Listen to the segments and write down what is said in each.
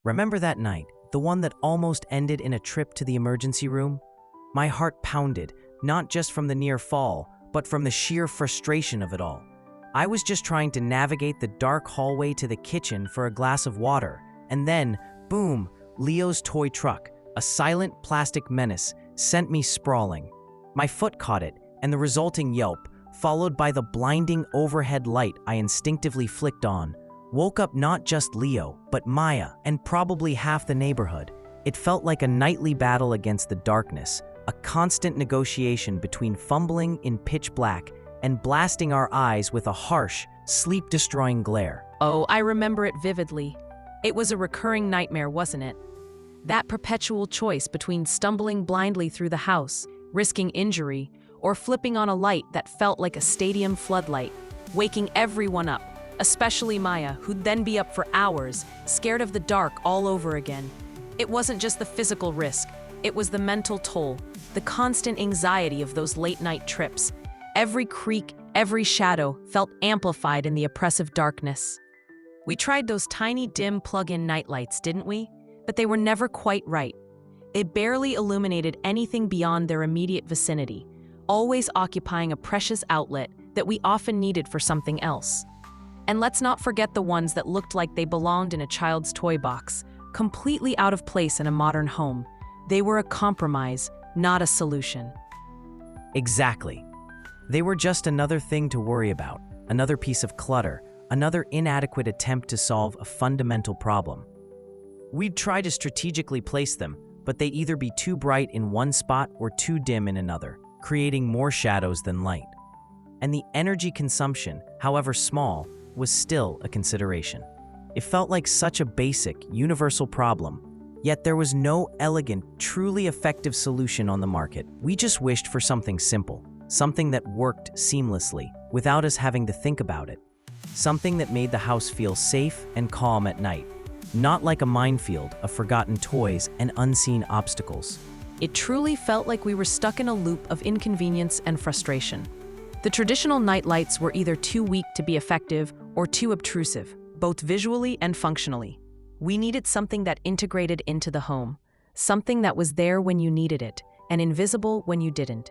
Remember that night, the one that almost ended in a trip to the emergency room? My heart pounded, not just from the near fall, but from the sheer frustration of it all. I was just trying to navigate the dark hallway to the kitchen for a glass of water, and then, boom, Leo's toy truck, a silent plastic menace, sent me sprawling. My foot caught it, and the resulting yelp, followed by the blinding overhead light I instinctively flicked on, woke up not just Leo, but Maya, and probably half the neighborhood. It felt like a nightly battle against the darkness, a constant negotiation between fumbling in pitch black and blasting our eyes with a harsh, sleep-destroying glare. Oh, I remember it vividly. It was a recurring nightmare, wasn't it? That perpetual choice between stumbling blindly through the house, risking injury, or flipping on a light that felt like a stadium floodlight, waking everyone up, especially Maya, who'd then be up for hours, scared of the dark all over again. It wasn't just the physical risk, it was the mental toll, the constant anxiety of those late-night trips. Every creak, every shadow felt amplified in the oppressive darkness. We tried those tiny dim plug-in nightlights, didn't we? But they were never quite right. They barely illuminated anything beyond their immediate vicinity, always occupying a precious outlet that we often needed for something else. And let's not forget the ones that looked like they belonged in a child's toy box, completely out of place in a modern home. They were a compromise, not a solution. Exactly. They were just another thing to worry about, another piece of clutter, another inadequate attempt to solve a fundamental problem. We'd try to strategically place them, but they'd either be too bright in one spot or too dim in another, creating more shadows than light. And the energy consumption, however small, was still a consideration. It felt like such a basic, universal problem, yet there was no elegant, truly effective solution on the market. We just wished for something simple, something that worked seamlessly, without us having to think about it. Something that made the house feel safe and calm at night, not like a minefield of forgotten toys and unseen obstacles. It truly felt like we were stuck in a loop of inconvenience and frustration. The traditional nightlights were either too weak to be effective or too obtrusive, both visually and functionally. We needed something that integrated into the home, something that was there when you needed it and invisible when you didn't.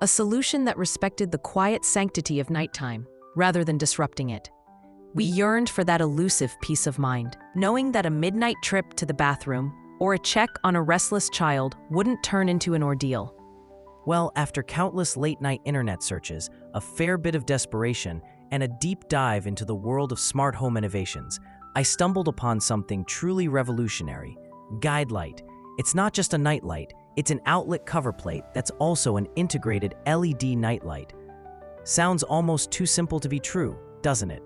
A solution that respected the quiet sanctity of nighttime rather than disrupting it. We yearned for that elusive peace of mind, knowing that a midnight trip to the bathroom or a check on a restless child wouldn't turn into an ordeal. Well, after countless late-night internet searches, a fair bit of desperation, and a deep dive into the world of smart home innovations, I stumbled upon something truly revolutionary: Guide Light. It's not just a nightlight, it's an outlet cover plate that's also an integrated LED nightlight. Sounds almost too simple to be true, doesn't it?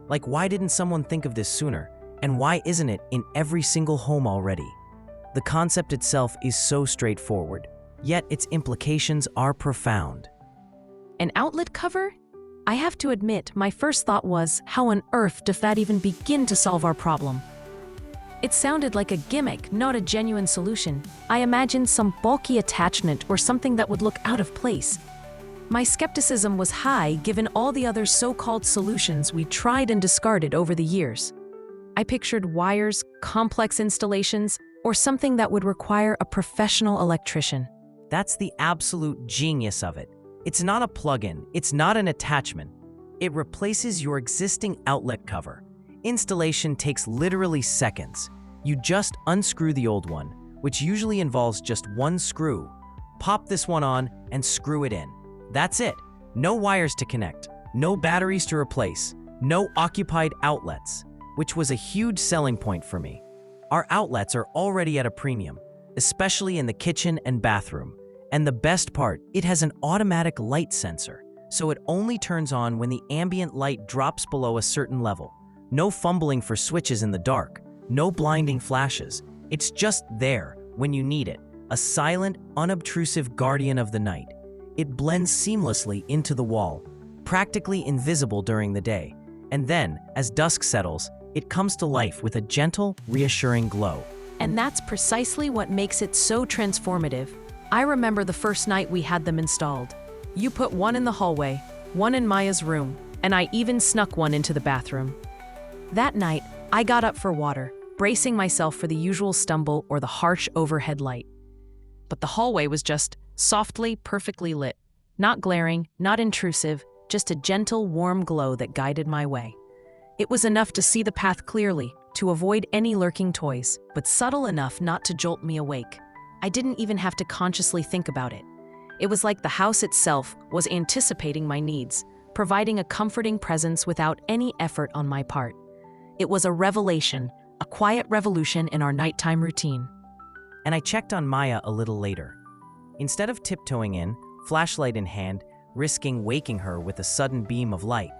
Like, why didn't someone think of this sooner? And why isn't it in every single home already? The concept itself is so straightforward, yet its implications are profound. An outlet cover? I have to admit, my first thought was, how on earth does that even begin to solve our problem? It sounded like a gimmick, not a genuine solution. I imagined some bulky attachment or something that would look out of place. My skepticism was high given all the other so-called solutions we tried and discarded over the years. I pictured wires, complex installations, or something that would require a professional electrician. That's the absolute genius of it. It's not a plug-in, it's not an attachment. It replaces your existing outlet cover. Installation takes literally seconds. You just unscrew the old one, which usually involves just one screw, pop this one on, and screw it in. That's it. No wires to connect, no batteries to replace, no occupied outlets, which was a huge selling point for me. Our outlets are already at a premium, especially in the kitchen and bathroom. And the best part, it has an automatic light sensor, so it only turns on when the ambient light drops below a certain level. No fumbling for switches in the dark, no blinding flashes. It's just there when you need it, a silent, unobtrusive guardian of the night. It blends seamlessly into the wall, practically invisible during the day. And then, as dusk settles, it comes to life with a gentle, reassuring glow. And that's precisely what makes it so transformative. I remember the first night we had them installed. You put one in the hallway, one in Maya's room, and I even snuck one into the bathroom. That night, I got up for water, bracing myself for the usual stumble or the harsh overhead light. But the hallway was just softly, perfectly lit. Not glaring, not intrusive, just a gentle, warm glow that guided my way. It was enough to see the path clearly, to avoid any lurking toys, but subtle enough not to jolt me awake. I didn't even have to consciously think about it. It was like the house itself was anticipating my needs, providing a comforting presence without any effort on my part. It was a revelation, a quiet revolution in our nighttime routine. And I checked on Maya a little later. Instead of tiptoeing in, flashlight in hand, risking waking her with a sudden beam of light,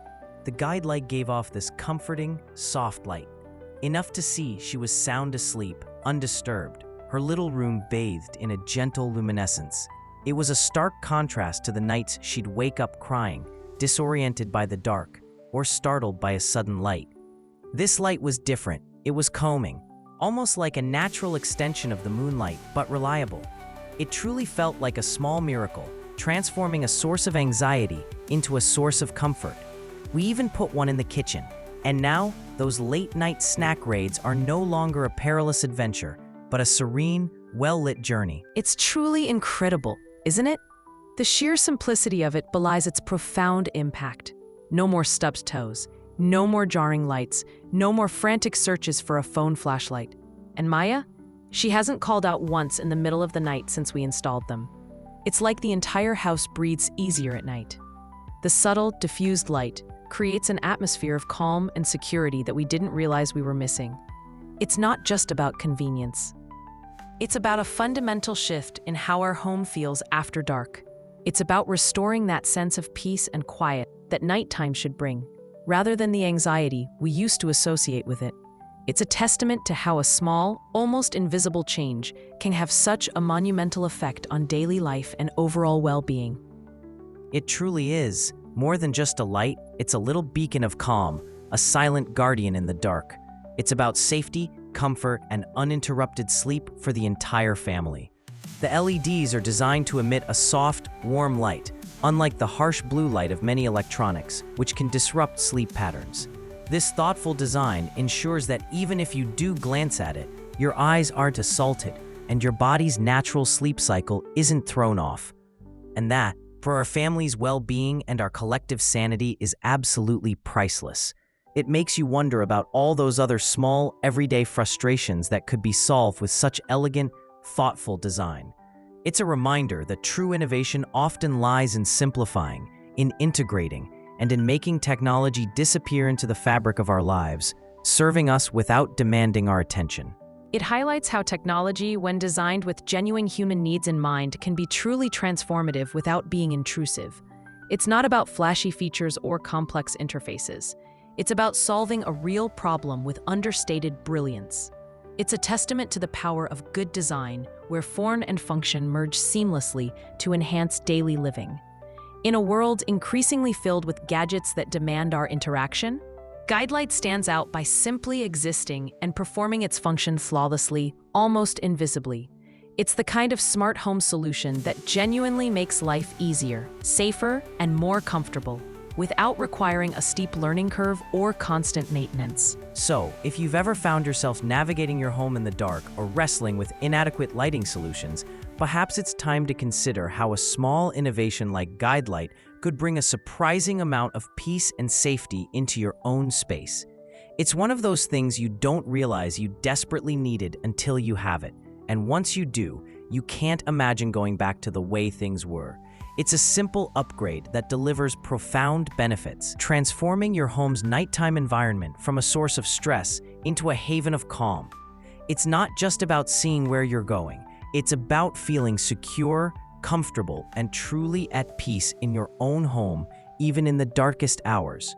the guide light gave off this comforting, soft light. Enough to see she was sound asleep, undisturbed, her little room bathed in a gentle luminescence. It was a stark contrast to the nights she'd wake up crying, disoriented by the dark, or startled by a sudden light. This light was different. It was calming, almost like a natural extension of the moonlight, but reliable. It truly felt like a small miracle, transforming a source of anxiety into a source of comfort. We even put one in the kitchen, and now those late-night snack raids are no longer a perilous adventure, but a serene, well-lit journey. It's truly incredible, isn't it? The sheer simplicity of it belies its profound impact. No more stubbed toes, no more jarring lights, no more frantic searches for a phone flashlight. And Maya? She hasn't called out once in the middle of the night since we installed them. It's like the entire house breathes easier at night. The subtle, diffused light creates an atmosphere of calm and security that we didn't realize we were missing. It's not just about convenience. It's about a fundamental shift in how our home feels after dark. It's about restoring that sense of peace and quiet that nighttime should bring, rather than the anxiety we used to associate with it. It's a testament to how a small, almost invisible change can have such a monumental effect on daily life and overall well-being. It truly is. More than just a light, it's a little beacon of calm, a silent guardian in the dark. It's about safety, comfort, and uninterrupted sleep for the entire family. The LEDs are designed to emit a soft, warm light, unlike the harsh blue light of many electronics, which can disrupt sleep patterns. This thoughtful design ensures that even if you do glance at it, your eyes aren't assaulted, and your body's natural sleep cycle isn't thrown off. And that, for our family's well-being and our collective sanity, is absolutely priceless. It makes you wonder about all those other small, everyday frustrations that could be solved with such elegant, thoughtful design. It's a reminder that true innovation often lies in simplifying, in integrating, and in making technology disappear into the fabric of our lives, serving us without demanding our attention. It highlights how technology, when designed with genuine human needs in mind, can be truly transformative without being intrusive. It's not about flashy features or complex interfaces. It's about solving a real problem with understated brilliance. It's a testament to the power of good design, where form and function merge seamlessly to enhance daily living. In a world increasingly filled with gadgets that demand our interaction, Guidelight stands out by simply existing and performing its function flawlessly, almost invisibly. It's the kind of smart home solution that genuinely makes life easier, safer, and more comfortable, without requiring a steep learning curve or constant maintenance. So, if you've ever found yourself navigating your home in the dark or wrestling with inadequate lighting solutions, perhaps it's time to consider how a small innovation like Guidelight could bring a surprising amount of peace and safety into your own space. It's one of those things you don't realize you desperately needed until you have it. And once you do, you can't imagine going back to the way things were. It's a simple upgrade that delivers profound benefits, transforming your home's nighttime environment from a source of stress into a haven of calm. It's not just about seeing where you're going. It's about feeling secure, comfortable, and truly at peace in your own home, even in the darkest hours.